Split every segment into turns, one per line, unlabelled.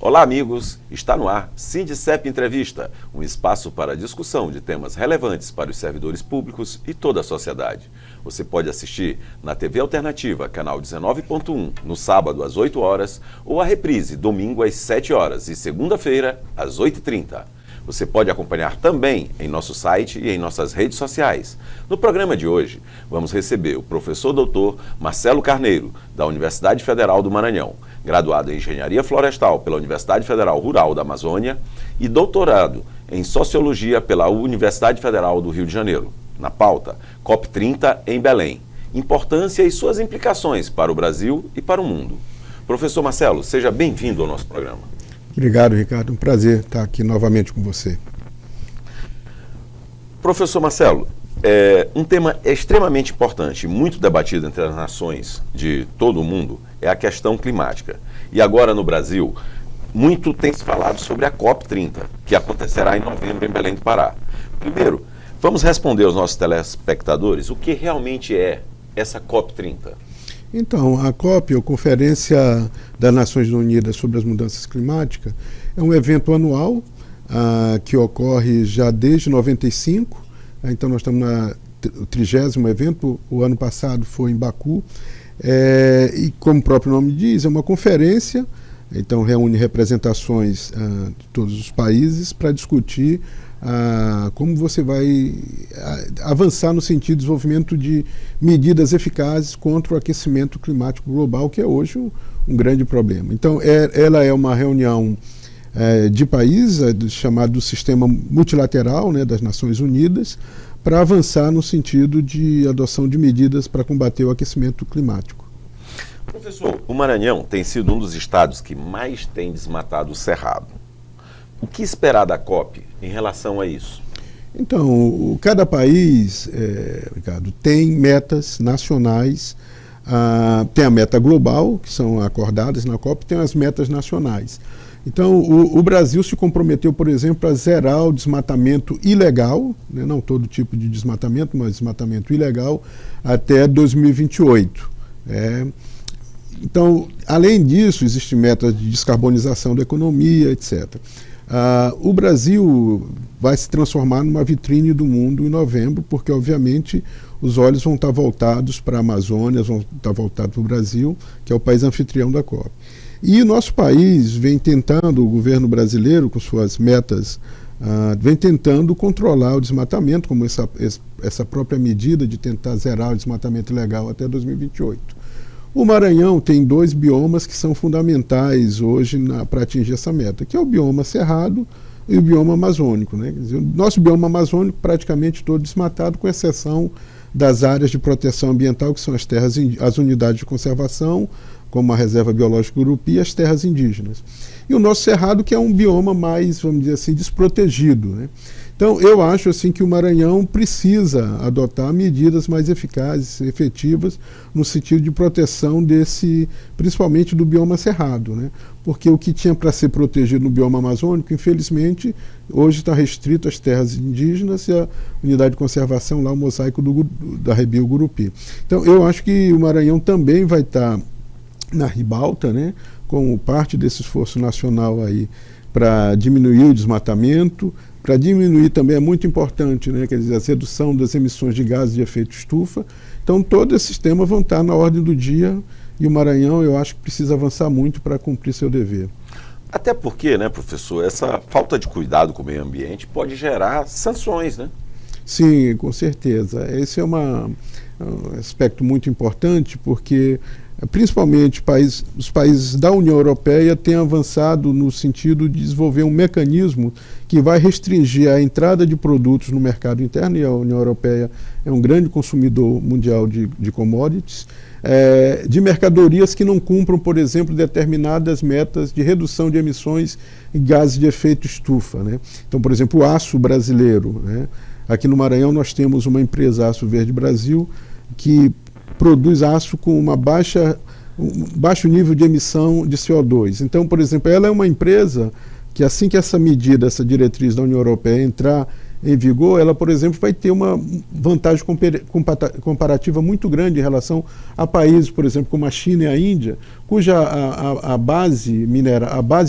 Olá, amigos! Está no ar Sindicep Entrevista, um espaço para discussão de temas relevantes para os servidores públicos e toda a sociedade. Você pode assistir na TV Alternativa, canal 19.1, no sábado às 8 horas, ou a reprise, domingo às 7 horas e segunda-feira às 8h30. Você pode acompanhar também em nosso site e em nossas redes sociais. No programa de hoje, vamos receber o professor doutor Marcelo Carneiro, da Universidade Federal do Maranhão, graduado em Engenharia Florestal pela Universidade Federal Rural da Amazônia e doutorado em Sociologia pela Universidade Federal do Rio de Janeiro. Na pauta, COP30 em Belém, importância e suas implicações para o Brasil e para o mundo. Professor Marcelo, seja bem-vindo ao nosso programa.
Obrigado, Ricardo. Um prazer estar aqui novamente com você.
Professor Marcelo, um tema extremamente importante, muito debatido entre as nações de todo o mundo, é a questão climática. E agora no Brasil, muito tem se falado sobre a COP30, que acontecerá em novembro em Belém do Pará. Primeiro, vamos responder aos nossos telespectadores o que realmente é essa COP30.
Então, a COP, a Conferência das Nações Unidas sobre as Mudanças Climáticas, é um evento anual que ocorre já desde 95. Então, nós estamos no 30º evento, o ano passado foi em Baku. E, como o próprio nome diz, é uma conferência, então reúne representações de todos os países para discutir como você vai avançar no sentido de desenvolvimento de medidas eficazes contra o aquecimento climático global, que é hoje um grande problema. Então, ela é uma reunião de países, chamado Sistema Multilateral, né, das Nações Unidas, para avançar no sentido de adoção de medidas para combater o aquecimento climático.
Professor, o Maranhão tem sido um dos estados que mais tem desmatado o cerrado. O que esperar da COP em relação a isso?
Então, cada país, Ricardo, tem metas nacionais, tem a meta global, que são acordadas na COP, tem as metas nacionais. Então, o Brasil se comprometeu, por exemplo, a zerar o desmatamento ilegal, né, não todo tipo de desmatamento, mas desmatamento ilegal, até 2028. Então, além disso, existem metas de descarbonização da economia, etc. O Brasil vai se transformar numa vitrine do mundo em novembro, porque, obviamente, os olhos vão estar voltados para a Amazônia, vão estar voltados para o Brasil, que é o país anfitrião da COP. E o nosso país vem tentando, o governo brasileiro, com suas metas, vem tentando controlar o desmatamento, como essa própria medida de tentar zerar o desmatamento ilegal até 2028. O Maranhão tem 2 biomas que são fundamentais hoje para atingir essa meta, que é o bioma cerrado e o bioma amazônico, né? Quer dizer, o nosso bioma amazônico praticamente todo desmatado, com exceção das áreas de proteção ambiental, que são as unidades de conservação, como a Reserva Biológica Gurupi e as terras indígenas. E o nosso cerrado, que é um bioma mais, vamos dizer assim, desprotegido, né? Então, eu acho assim que o Maranhão precisa adotar medidas mais eficazes, efetivas, no sentido de proteção principalmente do bioma cerrado, né? Porque o que tinha para ser protegido no bioma amazônico, infelizmente, hoje está restrito às terras indígenas e à unidade de conservação, lá o mosaico da Rebio Gurupi. Então, eu acho que o Maranhão também vai estar na ribalta, né, como parte desse esforço nacional aí para diminuir o desmatamento, para diminuir também é muito importante, né, quer dizer, a redução das emissões de gases de efeito estufa. Então, todos esses temas vão estar na ordem do dia e o Maranhão, eu acho que precisa avançar muito para cumprir seu dever.
Até porque, né, professor, essa falta de cuidado com o meio ambiente pode gerar sanções, né?
Sim, com certeza. Esse é um aspecto muito importante, porque principalmente os países da União Europeia têm avançado no sentido de desenvolver um mecanismo que vai restringir a entrada de produtos no mercado interno, e a União Europeia é um grande consumidor mundial de commodities, de mercadorias que não cumpram, por exemplo, determinadas metas de redução de emissões de gases de efeito estufa, né? Então, por exemplo, o aço brasileiro, né? Aqui no Maranhão nós temos uma empresa, Aço Verde Brasil, que produz aço com um baixo nível de emissão de CO2. Então, por exemplo, ela é uma empresa que, assim que essa medida, essa diretriz da União Europeia entrar em vigor, ela, por exemplo, vai ter uma vantagem comparativa muito grande em relação a países, por exemplo, como a China e a Índia, cuja a base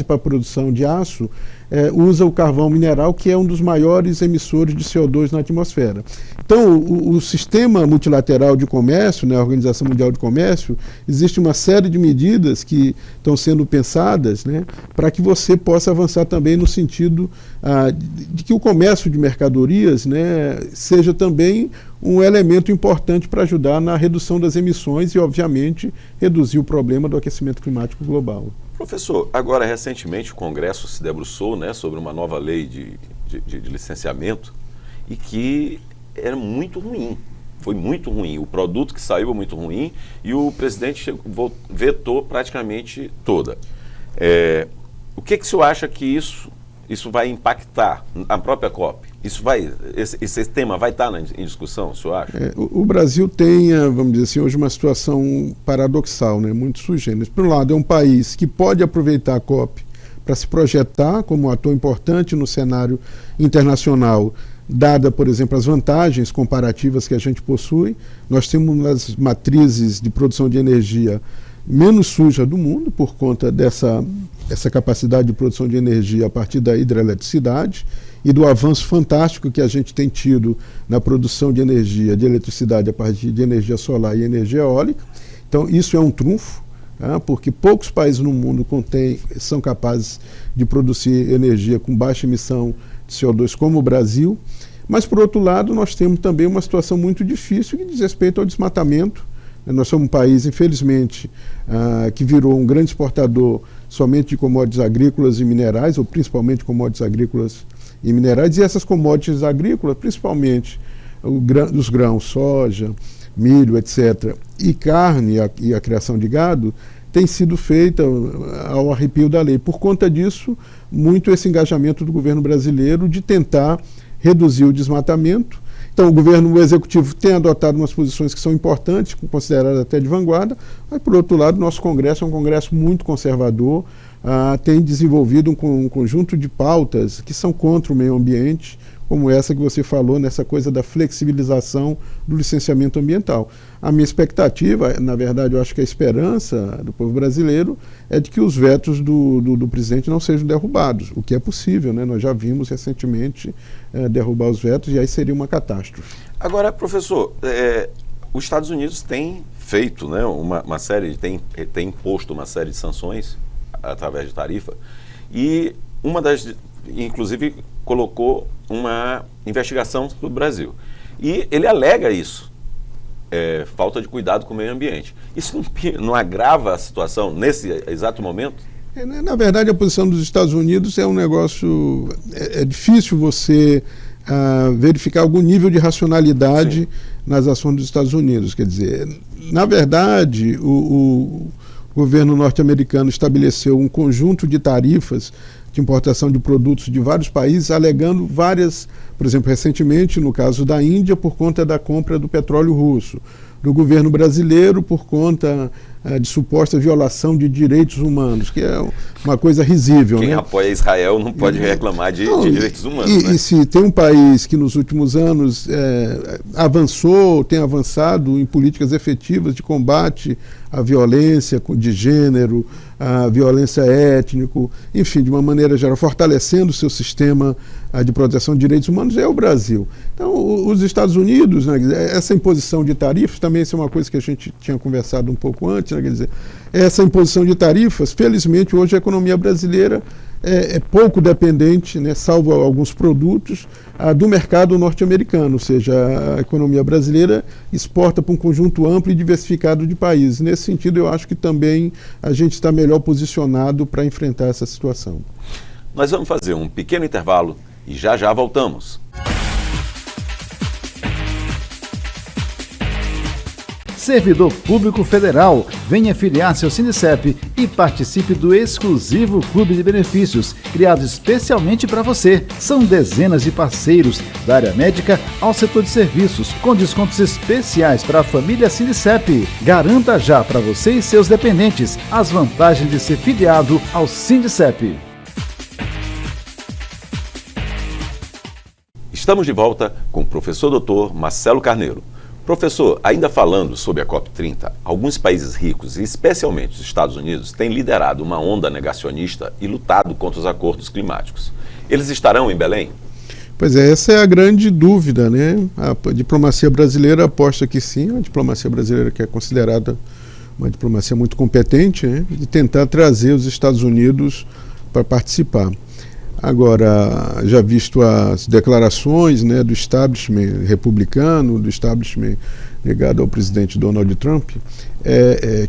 para a produção de aço usa o carvão mineral, que é um dos maiores emissores de CO2 na atmosfera. Então, o sistema multilateral de comércio, né, a Organização Mundial de Comércio, existe uma série de medidas que estão sendo pensadas, né, para que você possa avançar também no sentido de que o comércio de mercadorias, né, seja também um elemento importante para ajudar na redução das emissões e, obviamente, reduzir o problema do aquecimento climático global.
Professor, agora recentemente o Congresso se debruçou, né, sobre uma nova lei de licenciamento e que era muito ruim, foi muito ruim, o produto que saiu é muito ruim e o presidente vetou praticamente toda. O que o senhor acha que isso vai impactar a própria COP? Esse tema vai estar em discussão, o senhor acha?
O Brasil tem, vamos dizer assim, hoje uma situação paradoxal, né, muito sui generis. Por um lado, é um país que pode aproveitar a COP para se projetar como um ator importante no cenário internacional, dada, por exemplo, as vantagens comparativas que a gente possui. Nós temos uma das matrizes de produção de energia menos suja do mundo, por conta dessa capacidade de produção de energia a partir da hidroeletricidade e do avanço fantástico que a gente tem tido na produção de energia, de eletricidade a partir de energia solar e energia eólica. Então, isso é um trunfo, porque poucos países no mundo são capazes de produzir energia com baixa emissão de CO2 como o Brasil. Mas, por outro lado, nós temos também uma situação muito difícil que diz respeito ao desmatamento. Nós somos um país, infelizmente, que virou um grande exportador somente de commodities agrícolas e minerais, ou principalmente commodities agrícolas e minerais, e essas commodities agrícolas, principalmente os grãos, soja, milho, etc., e carne e a criação de gado, tem sido feita ao arrepio da lei. Por conta disso, muito esse engajamento do governo brasileiro de tentar reduzir o desmatamento. Então, o executivo tem adotado umas posições que são importantes, consideradas até de vanguarda, mas, por outro lado, nosso Congresso é um Congresso muito conservador, tem desenvolvido um conjunto de pautas que são contra o meio ambiente, como essa que você falou, nessa coisa da flexibilização do licenciamento ambiental. A minha expectativa, na verdade, eu acho que a esperança do povo brasileiro é de que os vetos do presidente não sejam derrubados, o que é possível, né? Nós já vimos recentemente derrubar os vetos e aí seria uma catástrofe.
Agora, professor, os Estados Unidos têm feito, né, uma série, tem imposto uma série de sanções através de tarifa e inclusive colocou uma investigação do Brasil. E ele alega isso, falta de cuidado com o meio ambiente. Isso não agrava a situação nesse exato momento?
Na verdade, a posição dos Estados Unidos é um negócio... É difícil você verificar algum nível de racionalidade Sim. nas ações dos Estados Unidos. Quer dizer, na verdade, o governo norte-americano estabeleceu um conjunto de tarifas de importação de produtos de vários países, alegando várias, por exemplo, recentemente, no caso da Índia, por conta da compra do petróleo russo, do governo brasileiro por conta de suposta violação de direitos humanos, que é uma coisa risível.
Quem
né?
apoia Israel não pode reclamar de direitos humanos.
E se tem um país que nos últimos anos tem avançado em políticas efetivas de combate à violência de gênero, à violência étnica, enfim, de uma maneira geral, fortalecendo o seu sistema de proteção de direitos humanos, é o Brasil. Então, os Estados Unidos, né, essa imposição de tarifas, também isso é uma coisa que a gente tinha conversado um pouco antes, né, quer dizer, essa imposição de tarifas, felizmente, hoje a economia brasileira é pouco dependente, né, salvo alguns produtos, do mercado norte-americano, ou seja, a economia brasileira exporta para um conjunto amplo e diversificado de países. Nesse sentido, eu acho que também a gente está melhor posicionado para enfrentar essa situação.
Nós vamos fazer um pequeno intervalo e já voltamos.
Servidor Público Federal, venha filiar-se ao Sindicep e participe do exclusivo Clube de Benefícios, criado especialmente para você. São dezenas de parceiros, da área médica ao setor de serviços, com descontos especiais para a família Sindicep. Garanta já para você e seus dependentes as vantagens de ser filiado ao Sindicep.
Estamos de volta com o professor Dr. Marcelo Carneiro. Professor, ainda falando sobre a COP30, alguns países ricos, e especialmente os Estados Unidos, têm liderado uma onda negacionista e lutado contra os acordos climáticos. Eles estarão em Belém?
Pois é, essa é a grande dúvida, né? A diplomacia brasileira aposta que sim, a diplomacia brasileira que é considerada uma diplomacia muito competente, né? De tentar trazer os Estados Unidos para participar. Agora, já visto as declarações, né, do establishment republicano, do establishment ligado ao presidente Donald Trump,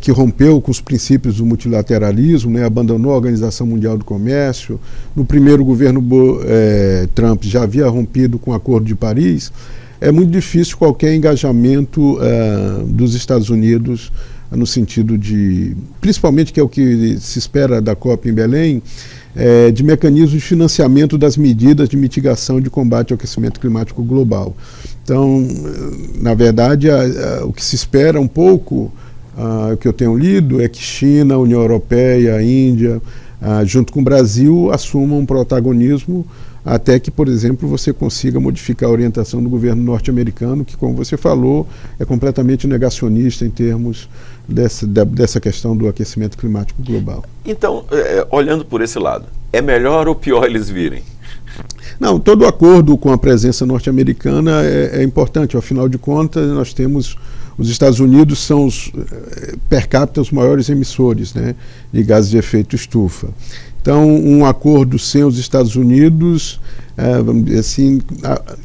que rompeu com os princípios do multilateralismo, né, abandonou a Organização Mundial do Comércio. No primeiro governo Trump já havia rompido com o Acordo de Paris. É muito difícil qualquer engajamento dos Estados Unidos no sentido de, principalmente que é o que se espera da COP em Belém, de mecanismos de financiamento das medidas de mitigação de combate ao aquecimento climático global. Então, na verdade, o que se espera um pouco, o que eu tenho lido, é que China, União Europeia, Índia, junto com o Brasil, assumam um protagonismo até que, por exemplo, você consiga modificar a orientação do governo norte-americano, que, como você falou, é completamente negacionista em termos dessa questão do aquecimento climático global.
Então, olhando por esse lado, é melhor ou pior eles virem?
Não, todo acordo com a presença norte-americana é importante. Afinal de contas, nós temos... Os Estados Unidos são, per capita, os maiores emissores, né, de gases de efeito estufa. Então, um acordo sem os Estados Unidos, vamos dizer assim,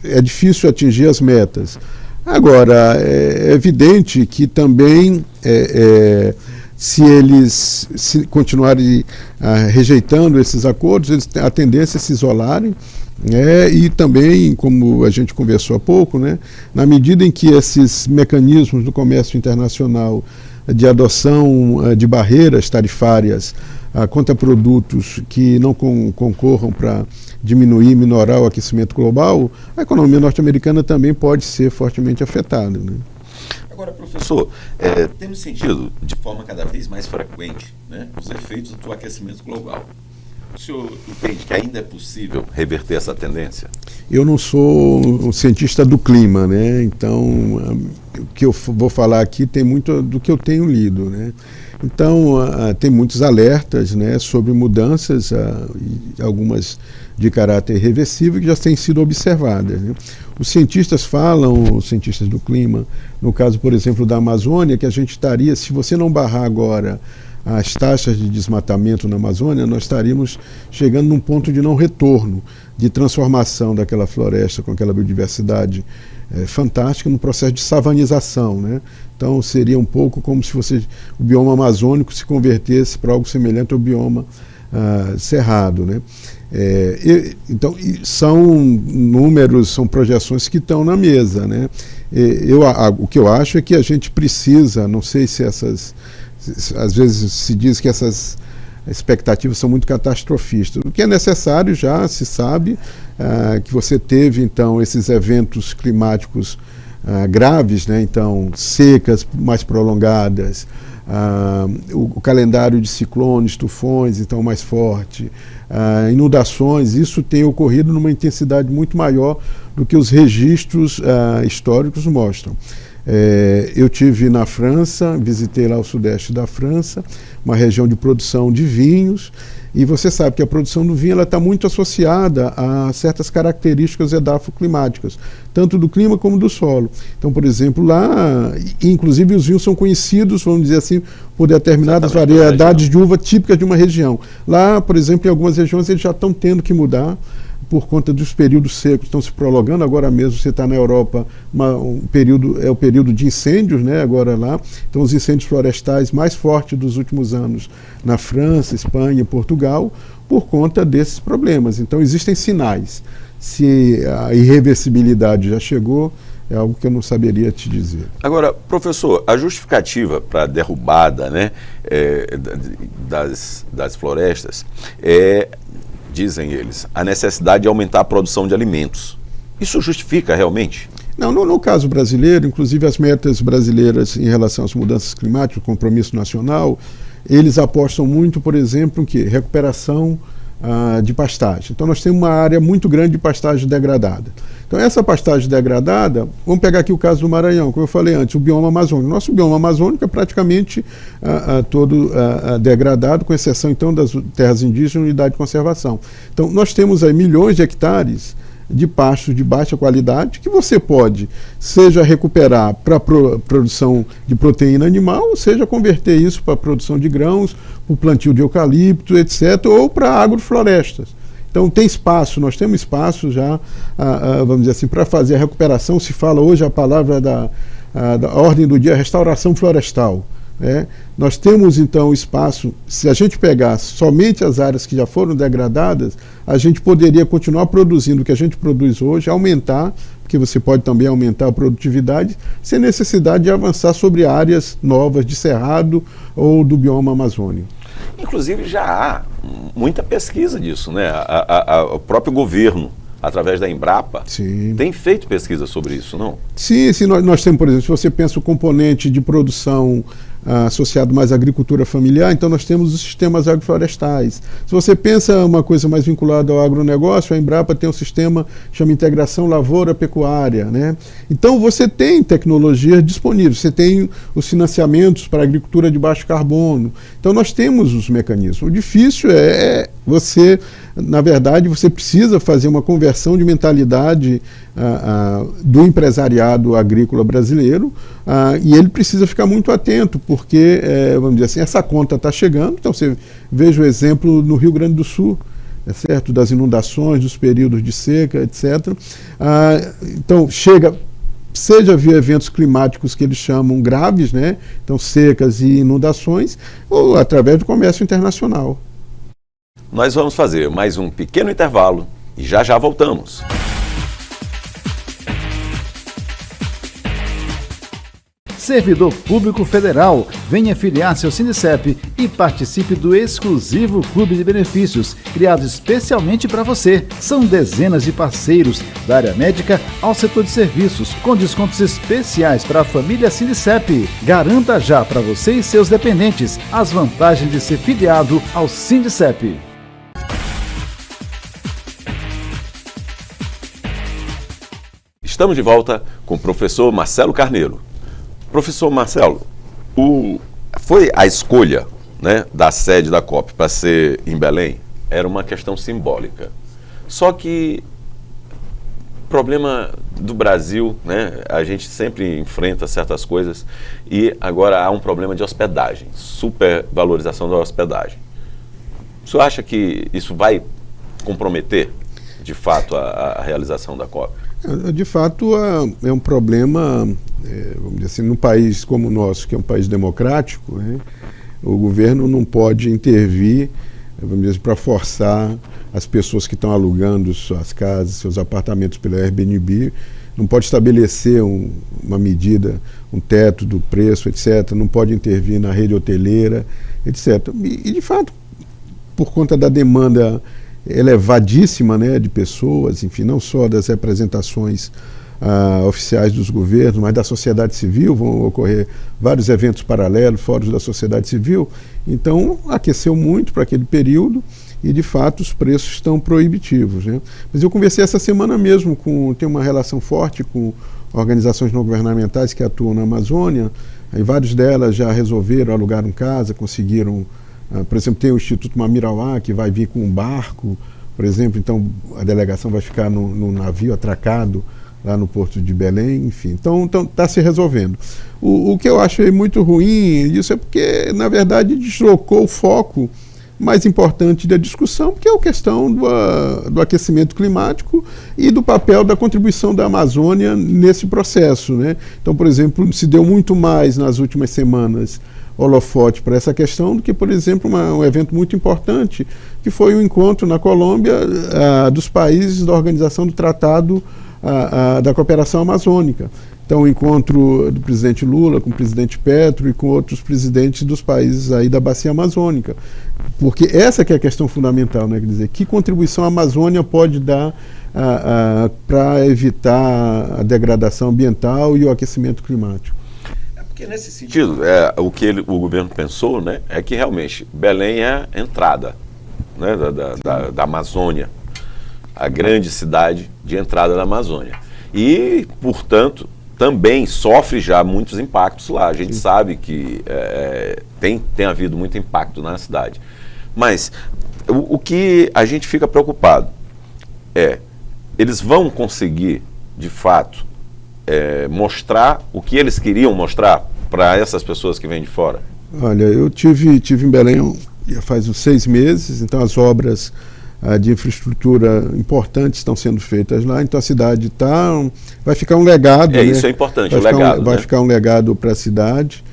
é difícil atingir as metas. Agora, é evidente que também, se eles continuarem rejeitando esses acordos, a tendência é se isolarem. E também, como a gente conversou há pouco, né, na medida em que esses mecanismos do comércio internacional de adoção de barreiras tarifárias contra produtos que não concorram para diminuir, minorar o aquecimento global, a economia norte-americana também pode ser fortemente afetada, né?
Agora, professor, temos sentido de forma cada vez mais frequente, né, os efeitos do aquecimento global. O senhor entende que ainda é possível reverter essa tendência?
Eu não sou um cientista do clima, né? Então, o que eu vou falar aqui tem muito do que eu tenho lido, né? Então, tem muitos alertas, né, sobre mudanças, algumas de caráter irreversível, que já têm sido observadas, né? Os cientistas falam, os cientistas do clima, no caso, por exemplo, da Amazônia, que a gente estaria, se você não barrar agora as taxas de desmatamento na Amazônia, nós estaríamos chegando num ponto de não retorno, de transformação daquela floresta com aquela biodiversidade fantástica no processo de savanização, né? Então seria um pouco como se o bioma amazônico se convertesse para algo semelhante ao bioma cerrado, né? Então são números, são projeções que estão na mesa, né? O que eu acho é que a gente precisa, não sei se às vezes se diz que essas expectativas são muito catastrofistas. O que é necessário já se sabe que você teve então esses eventos climáticos graves, né? Então secas mais prolongadas, o calendário de ciclones, tufões então mais forte, inundações, isso tem ocorrido numa intensidade muito maior do que os registros históricos mostram. Eu tive na França, visitei lá o sudeste da França, uma região de produção de vinhos, e você sabe que a produção do vinho está muito associada a certas características edafoclimáticas, tanto do clima como do solo. Então, por exemplo, lá, inclusive os vinhos são conhecidos, vamos dizer assim, por determinadas variedades de uva típicas de uma região. Lá, por exemplo, em algumas regiões eles já estão tendo que mudar, por conta dos períodos secos, estão se prolongando. Agora mesmo você está na Europa, o período de incêndios, né, agora lá. Então os incêndios florestais mais fortes dos últimos anos na França, Espanha e Portugal, por conta desses problemas. Então existem sinais. Se a irreversibilidade já chegou, é algo que eu não saberia te dizer.
Agora, professor, a justificativa para a derrubada, né, das florestas dizem eles, a necessidade de aumentar a produção de alimentos. Isso justifica realmente?
Não, no caso brasileiro, inclusive as metas brasileiras em relação às mudanças climáticas, o compromisso nacional, eles apostam muito, por exemplo, em recuperação de pastagem. Então nós temos uma área muito grande de pastagem degradada. Então essa pastagem degradada, vamos pegar aqui o caso do Maranhão, como eu falei antes, o bioma amazônico. Nosso bioma amazônico é praticamente todo degradado, com exceção então das terras indígenas e unidade de conservação. Então nós temos aí milhões de hectares de pastos de baixa qualidade que você pode, seja recuperar para produção de proteína animal, ou seja converter isso para produção de grãos, para o plantio de eucalipto, etc., ou para agroflorestas. Então tem espaço, nós temos espaço já, vamos dizer assim, para fazer a recuperação. Se fala hoje a palavra da ordem do dia, restauração florestal. Nós temos então espaço. Se a gente pegar somente as áreas que já foram degradadas, a gente poderia continuar produzindo o que a gente produz hoje, aumentar, porque você pode também aumentar a produtividade, sem necessidade de avançar sobre áreas novas de cerrado ou do bioma amazônico.
Inclusive já há muita pesquisa disso, né? O próprio governo, através da Embrapa,
Sim.
tem feito pesquisa sobre isso, não?
Sim, nós temos, por exemplo, se você pensa o componente de produção associado mais à agricultura familiar, então nós temos os sistemas agroflorestais. Se você pensa uma coisa mais vinculada ao agronegócio, a Embrapa tem um sistema que chama Integração Lavoura-Pecuária, né? Então você tem tecnologia disponível, você tem os financiamentos para a agricultura de baixo carbono. Então nós temos os mecanismos. O difícil é você, na verdade, você precisa fazer uma conversão de mentalidade do empresariado agrícola brasileiro, e ele precisa ficar muito atento, porque, vamos dizer assim, essa conta está chegando. Então você veja o exemplo no Rio Grande do Sul, certo? Das inundações, dos períodos de seca, etc. Então chega, seja via eventos climáticos que eles chamam graves, né? Então secas e inundações, ou através do comércio internacional.
Nós vamos fazer mais um pequeno intervalo e já já voltamos.
Servidor Público Federal, venha filiar-se ao Sindicep e participe do exclusivo Clube de Benefícios, criado especialmente para você. São dezenas de parceiros, da área médica ao setor de serviços, com descontos especiais para a família Sindicep. Garanta já para você e seus dependentes as vantagens de ser filiado ao Sindicep.
Estamos de volta com o professor Marcelo Carneiro. Professor Marcelo, foi a escolha, né, da sede da COP para ser em Belém, era uma questão simbólica. Só que o problema do Brasil, né, a gente sempre enfrenta certas coisas, e agora há um problema de hospedagem, supervalorização da hospedagem. O senhor acha que isso vai comprometer, de fato, a realização da COP?
De fato, é um problema, vamos dizer assim, num país como o nosso, que é um país democrático, né, o governo não pode intervir, vamos dizer, para forçar as pessoas que estão alugando suas casas, seus apartamentos pela Airbnb, não pode estabelecer uma medida, um teto do preço, etc., não pode intervir na rede hoteleira, etc. E de fato, por conta da demanda elevadíssima, né, de pessoas, enfim, não só das representações oficiais dos governos, mas da sociedade civil, vão ocorrer vários eventos paralelos, fóruns da sociedade civil, então aqueceu muito para aquele período e de fato os preços estão proibitivos, né? Mas eu conversei essa semana mesmo tenho uma relação forte com organizações não governamentais que atuam na Amazônia, e várias delas já resolveram, alugaram casa, conseguiram. Por exemplo, tem o Instituto Mamirauá, que vai vir com um barco, por exemplo, então a delegação vai ficar num navio atracado lá no Porto de Belém, enfim. Então está se resolvendo. O que eu achei muito ruim disso é porque, na verdade, deslocou o foco mais importante da discussão, que é a questão do aquecimento climático e do papel da contribuição da Amazônia nesse processo, né? Então, por exemplo, se deu muito mais nas últimas semanas holofote para essa questão do que, por exemplo, um evento muito importante, que foi o encontro na Colômbia dos países da Organização do Tratado da Cooperação Amazônica. Então, o encontro do presidente Lula com o presidente Petro e com outros presidentes dos países aí da Bacia Amazônica. Porque essa que é a questão fundamental, né? Quer dizer, que contribuição a Amazônia pode dar para evitar a degradação ambiental e o aquecimento climático?
Porque nesse sentido, o que o governo pensou, né, é que realmente Belém é a entrada, né, da Amazônia, a grande cidade de entrada da Amazônia. E, portanto, também sofre já muitos impactos lá. A gente sabe que tem havido muito impacto na cidade. Mas o que a gente fica preocupado eles vão conseguir, de fato, mostrar o que eles queriam mostrar para essas pessoas que vêm de fora?
Olha, eu tive em Belém já faz uns 6 meses, então as obras de infraestrutura importantes estão sendo feitas lá, então a cidade vai ficar um legado. Né?
Isso é importante, o legado.
Vai ficar um legado para a cidade.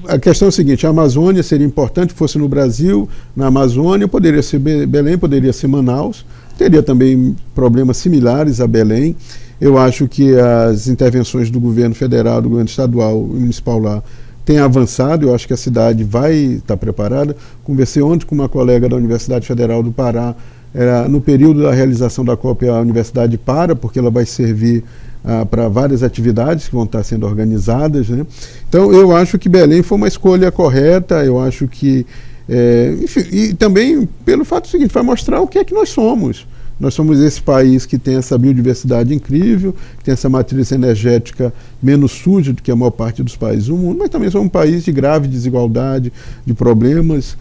A questão é a seguinte: a Amazônia seria importante que fosse no Brasil, na Amazônia, poderia ser Belém, poderia ser Manaus, teria também problemas similares a Belém. Eu acho que as intervenções do governo federal, do governo estadual e municipal lá têm avançado. Eu acho que a cidade vai estar preparada. Conversei ontem com uma colega da Universidade Federal do Pará. No período da realização da COP, a universidade para, porque ela vai servir para várias atividades que vão estar sendo organizadas, né? Então, eu acho que Belém foi uma escolha correta. Eu acho que, enfim, e também pelo fato seguinte, vai mostrar o que é que nós somos. Nós somos esse país que tem essa biodiversidade incrível, que tem essa matriz energética menos suja do que a maior parte dos países do mundo, mas também somos um país de grave desigualdade, de problemas.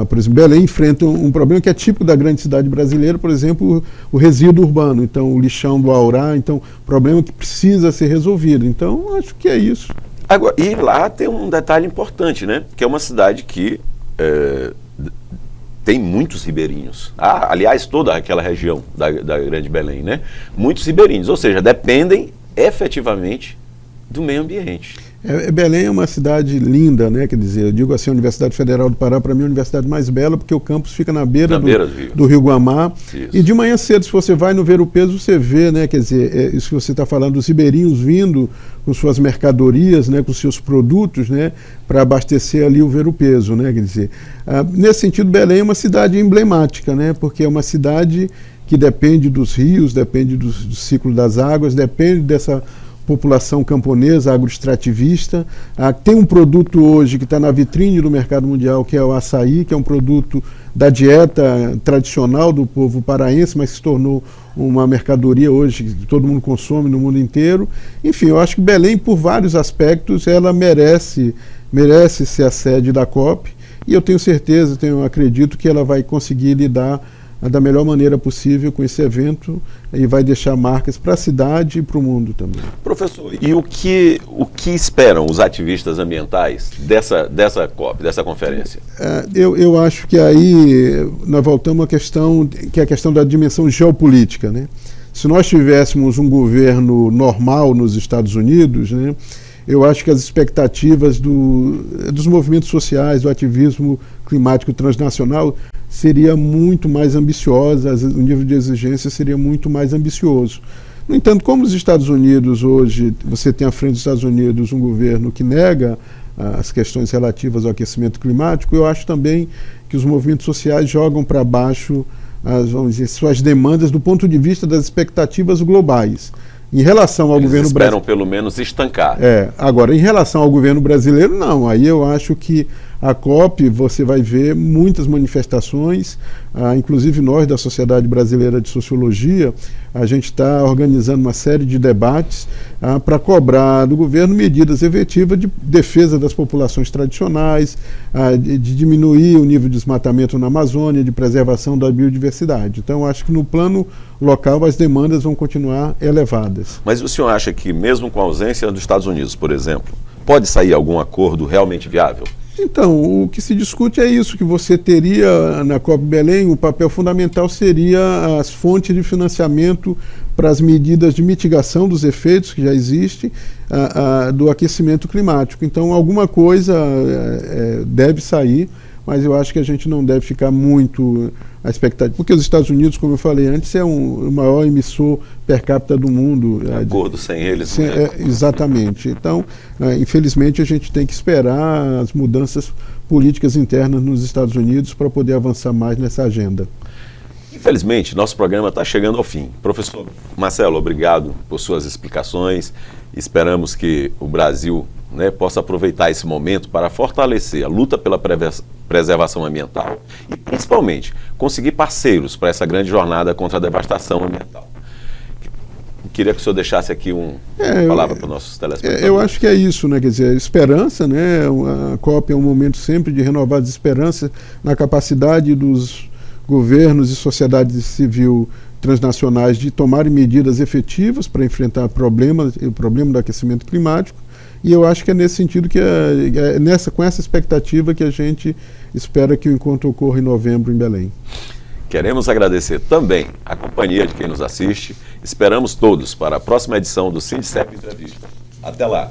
Por exemplo, Belém enfrenta um problema que é típico da grande cidade brasileira, por exemplo, o resíduo urbano, então o lixão do Aurá, então problema que precisa ser resolvido. Então, acho que é isso.
Agora, e lá tem um detalhe importante, né? Que é uma cidade que tem muitos ribeirinhos. Aliás, toda aquela região da Grande Belém, né? Muitos ribeirinhos, ou seja, dependem efetivamente do meio ambiente.
Belém é uma cidade linda, né? Quer dizer, eu digo assim, a Universidade Federal do Pará, para mim, é a universidade mais bela, porque o campus fica na beira do Rio Guamá. Isso. E de manhã cedo, se você vai no Ver-o-Peso, você vê, né? Quer dizer, isso que você está falando, os ribeirinhos vindo com suas mercadorias, né? Com seus produtos, né? Para abastecer ali o Ver-o-Peso, né? Quer dizer, nesse sentido, Belém é uma cidade emblemática, né? Porque é uma cidade que depende dos rios, depende do ciclo das águas, depende dessa população camponesa, agroextrativista. Tem um produto hoje que está na vitrine do mercado mundial, que é o açaí, que é um produto da dieta tradicional do povo paraense, mas se tornou uma mercadoria hoje que todo mundo consome no mundo inteiro. Enfim, eu acho que Belém, por vários aspectos, ela merece ser a sede da COP, e eu tenho certeza, acredito que ela vai conseguir lidar da melhor maneira possível com esse evento e vai deixar marcas para a cidade e para o mundo também.
Professor, e o que esperam os ativistas ambientais dessa COP, dessa conferência?
Eu acho que aí nós voltamos à questão, que é a questão da dimensão geopolítica, né? Se nós tivéssemos um governo normal nos Estados Unidos, né, eu acho que as expectativas dos movimentos sociais, do ativismo climático transnacional, seria muito mais ambiciosa, o nível de exigência seria muito mais ambicioso. No entanto, como os Estados Unidos hoje, você tem à frente dos Estados Unidos um governo que nega as questões relativas ao aquecimento climático, eu acho também que os movimentos sociais jogam para baixo vamos dizer, suas demandas do ponto de vista das expectativas globais. Em relação ao governo brasileiro,
esperam pelo menos estancar.
Agora, em relação ao governo brasileiro, não. Aí eu acho que a COP, você vai ver muitas manifestações, inclusive nós da Sociedade Brasileira de Sociologia, a gente está organizando uma série de debates para cobrar do governo medidas efetivas de defesa das populações tradicionais, de diminuir o nível de desmatamento na Amazônia, de preservação da biodiversidade. Então, acho que no plano local as demandas vão continuar elevadas.
Mas o senhor acha que, mesmo com a ausência dos Estados Unidos, por exemplo, pode sair algum acordo realmente viável?
Então, o que se discute é isso, que você teria na COP Belém, o papel fundamental seria as fontes de financiamento para as medidas de mitigação dos efeitos que já existem do aquecimento climático. Então, alguma coisa deve sair, mas eu acho que a gente não deve ficar muito à expectativa, porque os Estados Unidos, como eu falei antes, é o maior emissor per capita do mundo.
Acordo sem eles.
Exatamente. Então, infelizmente, a gente tem que esperar as mudanças políticas internas nos Estados Unidos para poder avançar mais nessa agenda.
Infelizmente, nosso programa está chegando ao fim. Professor Marcelo, obrigado por suas explicações. Esperamos que o Brasil possa aproveitar esse momento para fortalecer a luta pela preservação ambiental e, principalmente, conseguir parceiros para essa grande jornada contra a devastação ambiental. Queria que o senhor deixasse aqui uma palavra para os nossos telespectadores.
Eu acho que é isso, né? Quer dizer, esperança, né? A COP é um momento sempre de renovar as esperanças na capacidade dos governos e sociedade civil transnacionais de tomarem medidas efetivas para enfrentar o problema do aquecimento climático. E eu acho que é nesse sentido que com essa expectativa que a gente espera que o encontro ocorra em novembro em Belém.
Queremos agradecer também a companhia de quem nos assiste. Esperamos todos para a próxima edição do Sindicep Entrevista. Até lá!